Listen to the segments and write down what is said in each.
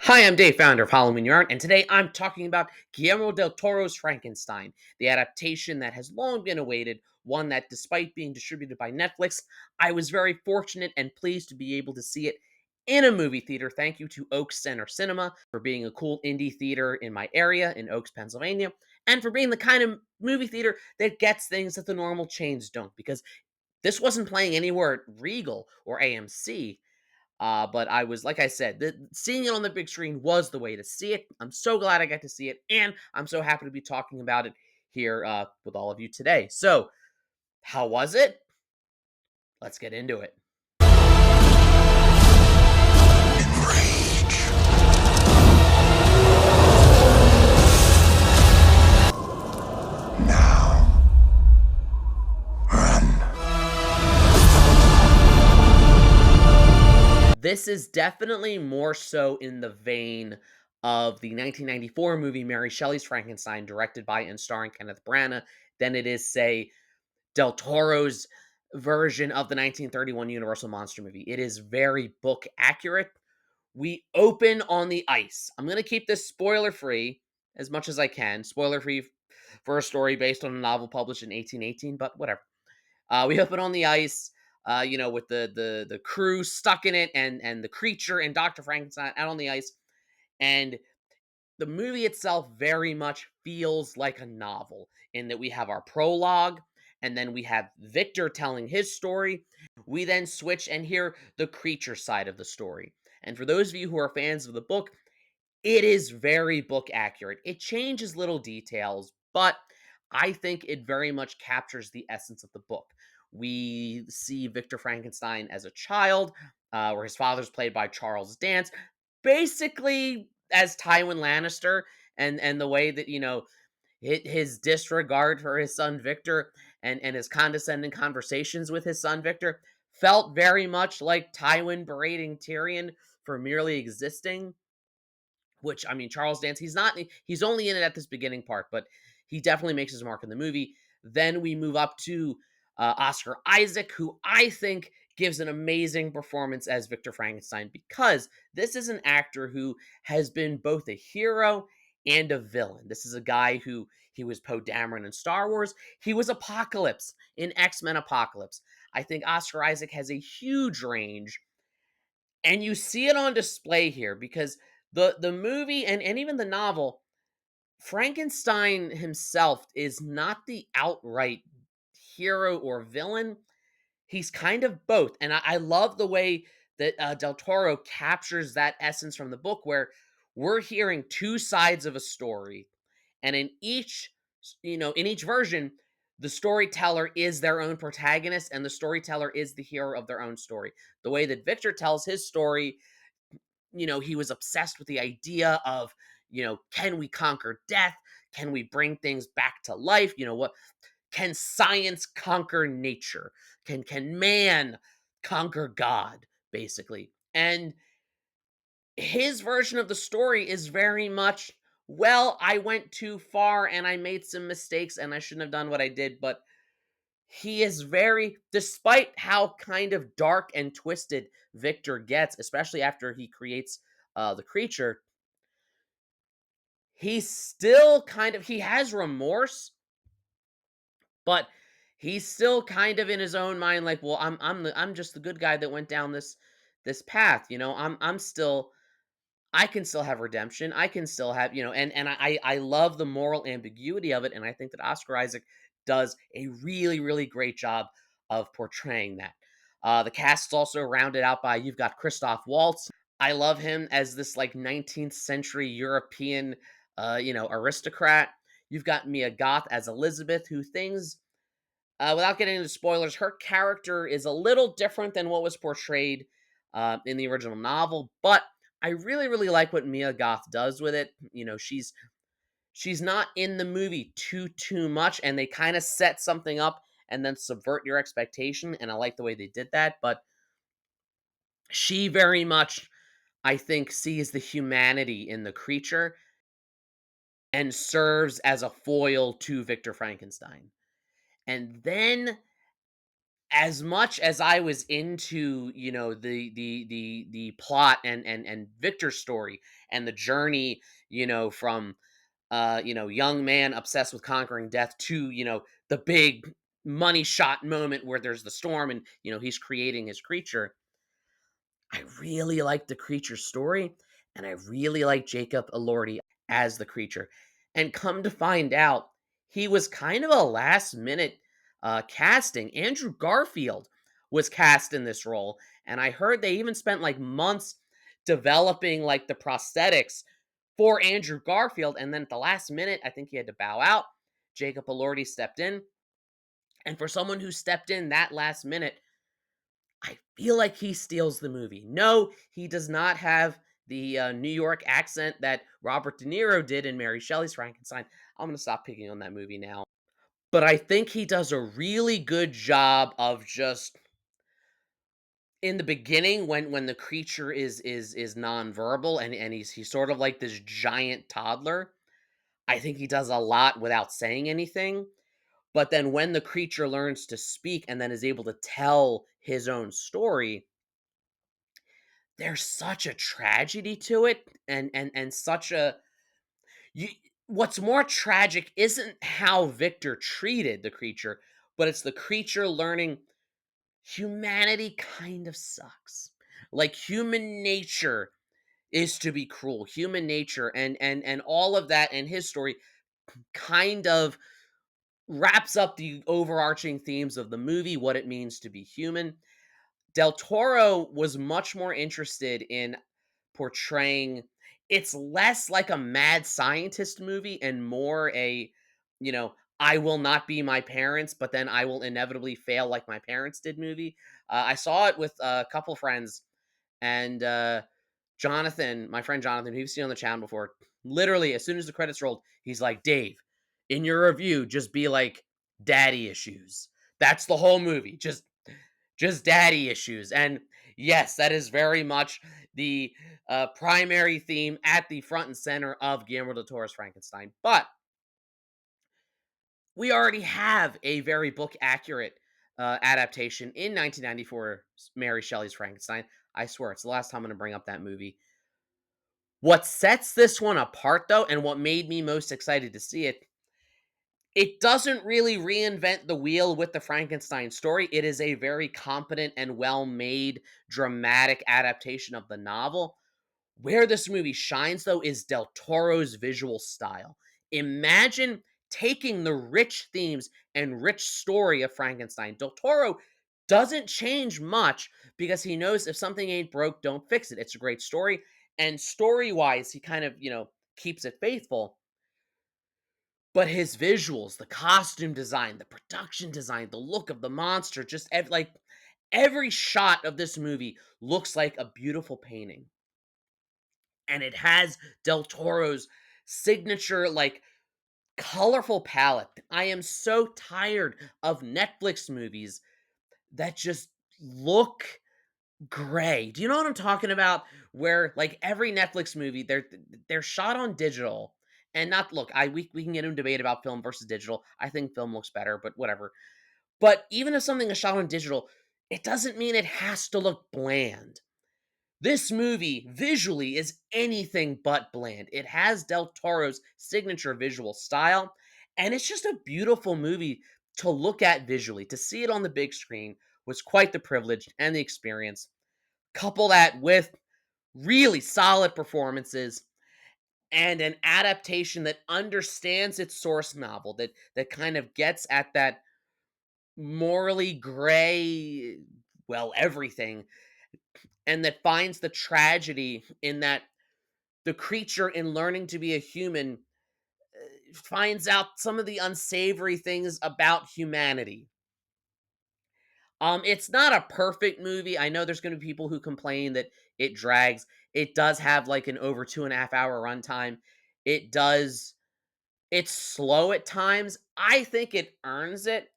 Hi, I'm Dave, founder of Halloween Yarn, and today I'm talking about Guillermo Del Toro's Frankenstein, the adaptation that has long been awaited, one that, despite being distributed by Netflix, I was very fortunate and pleased to be able to see it in a movie theater. Thank you to Oaks Center Cinema for being a cool indie theater in my area in Oaks, Pennsylvania, and for being the kind of movie theater that gets things that the normal chains don't, because this wasn't playing anywhere at Regal or AMC. But I was, like I said, seeing it on the big screen was the way to see it. I'm so glad I got to see it, and I'm so happy to be talking about it here with all of you today. So, how was it? Let's get into it. Now, run. This is definitely more so in the vein of the 1994 movie Mary Shelley's Frankenstein, directed by and starring Kenneth Branagh, than it is, say, Del Toro's version of the 1931 Universal Monster movie. It is very book accurate. We open on the ice. I'm going to keep this spoiler free as much as I can. Spoiler free for a story based on a novel published in 1818, but whatever. We open on the ice, with the crew stuck in it, and the creature and Dr. Frankenstein out on the ice. And the movie itself very much feels like a novel in that we have our prologue, and then we have Victor telling his story. We then switch and hear the creature side of the story. And for those of you who are fans of the book, it is very book accurate. It changes little details, but I think it very much captures the essence of the book. We see Victor Frankenstein as a child, where his father's played by Charles Dance, basically as Tywin Lannister, and the way that his disregard for his son Victor and his condescending conversations with his son Victor felt very much like Tywin berating Tyrion for merely existing. Which, I mean, Charles Dance, he's only in it at this beginning part, but he definitely makes his mark in the movie. Then we move up to Oscar Isaac, who I think gives an amazing performance as Victor Frankenstein, because this is an actor who has been both a hero and a villain. This is a guy who he was Poe Dameron in Star Wars. He was Apocalypse in X-Men Apocalypse. I think Oscar Isaac has a huge range, and you see it on display here because the movie and even the novel, Frankenstein himself is not the outright hero or villain. He's kind of both, and I love the way that Del Toro captures that essence from the book, where we're hearing two sides of a story, and in each version, the storyteller is their own protagonist, and the storyteller is the hero of their own story. The way that Victor tells his story, he was obsessed with the idea of, can we conquer death? Can we bring things back to life? What can science conquer nature? Can man conquer God, basically? And his version of the story is very much, well, I went too far and I made some mistakes and I shouldn't have done what I did, but he is very, despite how kind of dark and twisted Victor gets, especially after he creates the creature, he's still he has remorse, but he's still kind of in his own mind, like, well, I'm just the good guy that went down this path. I can still have redemption. I can still have, and I love the moral ambiguity of it, and I think that Oscar Isaac does a really, really great job of portraying that. The cast is also rounded out by, you've got Christoph Waltz. I love him as this, like, 19th century European, aristocrat. You've got Mia Goth as Elizabeth, who without getting into spoilers, her character is a little different than what was portrayed in the original novel, but I really, really like what Mia Goth does with it. She's not in the movie too much, and they kind of set something up and then subvert your expectation, and I like the way they did that. But she very much, I think, sees the humanity in the creature and serves as a foil to Victor Frankenstein. And then as much as I was into, the plot and Victor's story and the journey, from young man obsessed with conquering death to, the big money shot moment where there's the storm and, he's creating his creature. I really like the creature story, and I really like Jacob Elordi as the creature. And come to find out, he was kind of a last minute casting. Andrew Garfield was cast in this role, and I heard they even spent like months developing like the prosthetics for Andrew Garfield, and then at the last minute, I think he had to bow out. Jacob Elordi stepped in, and for someone who stepped in that last minute, I feel like he steals the movie. No, he does not have the New York accent that Robert De Niro did in Mary Shelley's Frankenstein. I'm going to stop picking on that movie now. But I think he does a really good job of just in the beginning when the creature is nonverbal and he's sort of like this giant toddler. I think he does a lot without saying anything. But then when the creature learns to speak and then is able to tell his own story, there's such a tragedy to it and such a you what's more tragic isn't how Victor treated the creature, but it's the creature learning humanity kind of sucks. Like human nature is to be cruel. Human nature and all of that and his story kind of wraps up the overarching themes of the movie, what it means to be human. Del Toro was much more interested in portraying it's less like a mad scientist movie and more a, I will not be my parents, but then I will inevitably fail like my parents did movie. I saw it with a couple friends, and Jonathan, my friend Jonathan, who you've seen on the channel before, literally as soon as the credits rolled, he's like, Dave, in your review, just be like daddy issues. That's the whole movie. Just daddy issues. And yes, that is very much the primary theme at the front and center of Guillermo del Toro's Frankenstein. But we already have a very book accurate adaptation in 1994's Mary Shelley's Frankenstein. I swear, it's the last time I'm going to bring up that movie. What sets this one apart, though, and what made me most excited to see it, it doesn't really reinvent the wheel with the Frankenstein story. It is a very competent and well made dramatic adaptation of the novel. Where this movie shines, though, is Del Toro's visual style. Imagine taking the rich themes and rich story of Frankenstein. Del Toro doesn't change much because he knows if something ain't broke, don't fix it. It's a great story. And story wise, he kind of, keeps it faithful. But his visuals, the costume design, the production design, the look of the monster, just like every shot of this movie looks like a beautiful painting. And it has Del Toro's signature, like, colorful palette. I am so tired of Netflix movies that just look gray. Do you know what I'm talking about? Where like every Netflix movie, they're shot on digital. And not look, we can get into a debate about film versus digital. I think film looks better, but whatever. But even if something is shot on digital, it doesn't mean it has to look bland. This movie visually is anything but bland. It has Del Toro's signature visual style, and it's just a beautiful movie to look at visually. To see it on the big screen was quite the privilege and the experience. Couple that with really solid performances and an adaptation that understands its source novel, that kind of gets at that morally gray, well, everything, and that finds the tragedy in that the creature in learning to be a human finds out some of the unsavory things about humanity. It's not a perfect movie. I know there's going to be people who complain that it drags. It does have like an over 2.5 hour runtime. It does. It's slow at times. I think it earns it.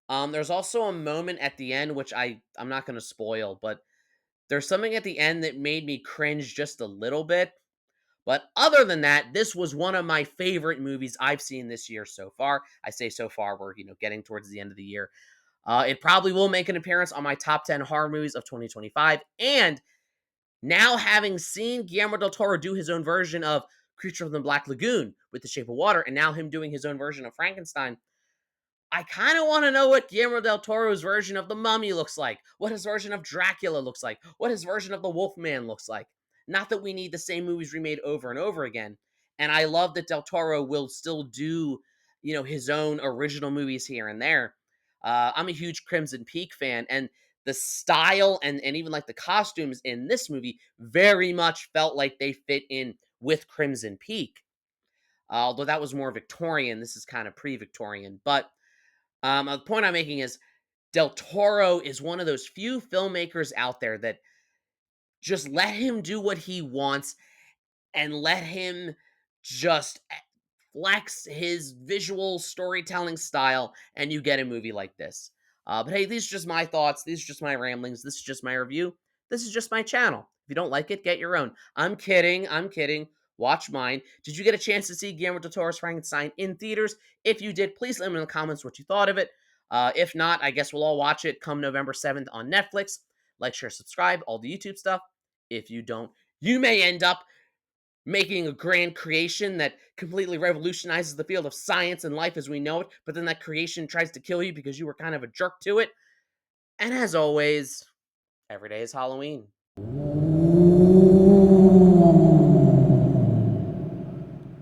There's also a moment at the end which I'm not going to spoil, but there's something at the end that made me cringe just a little bit. But other than that, this was one of my favorite movies I've seen this year so far. I say so far, we're getting towards the end of the year. It probably will make an appearance on my top 10 horror movies of 2025. And now, having seen Guillermo del Toro do his own version of Creature from the Black Lagoon with The Shape of Water, and now him doing his own version of Frankenstein, I kind of want to know what Guillermo del Toro's version of the Mummy looks like, what his version of Dracula looks like, what his version of the Wolfman looks like. Not that we need the same movies remade over and over again. And I love that del Toro will still do, his own original movies here and there. I'm a huge Crimson Peak fan, and the style and even like the costumes in this movie very much felt like they fit in with Crimson Peak. Although that was more Victorian, this is kind of pre-Victorian. But the point I'm making is Del Toro is one of those few filmmakers out there that just let him do what he wants and let him just flex his visual storytelling style, and you get a movie like this. But hey, these are just my thoughts. These are just my ramblings. This is just my review. This is just my channel. If you don't like it, get your own. I'm kidding. I'm kidding. Watch mine. Did you get a chance to see Guillermo del Toro's Frankenstein in theaters? If you did, please let me know in the comments what you thought of it. If not, I guess we'll all watch it come November 7th on Netflix. Like, share, subscribe, all the YouTube stuff. If you don't, you may end up making a grand creation that completely revolutionizes the field of science and life as we know it, but then that creation tries to kill you because you were kind of a jerk to it. And as always, every day is Halloween.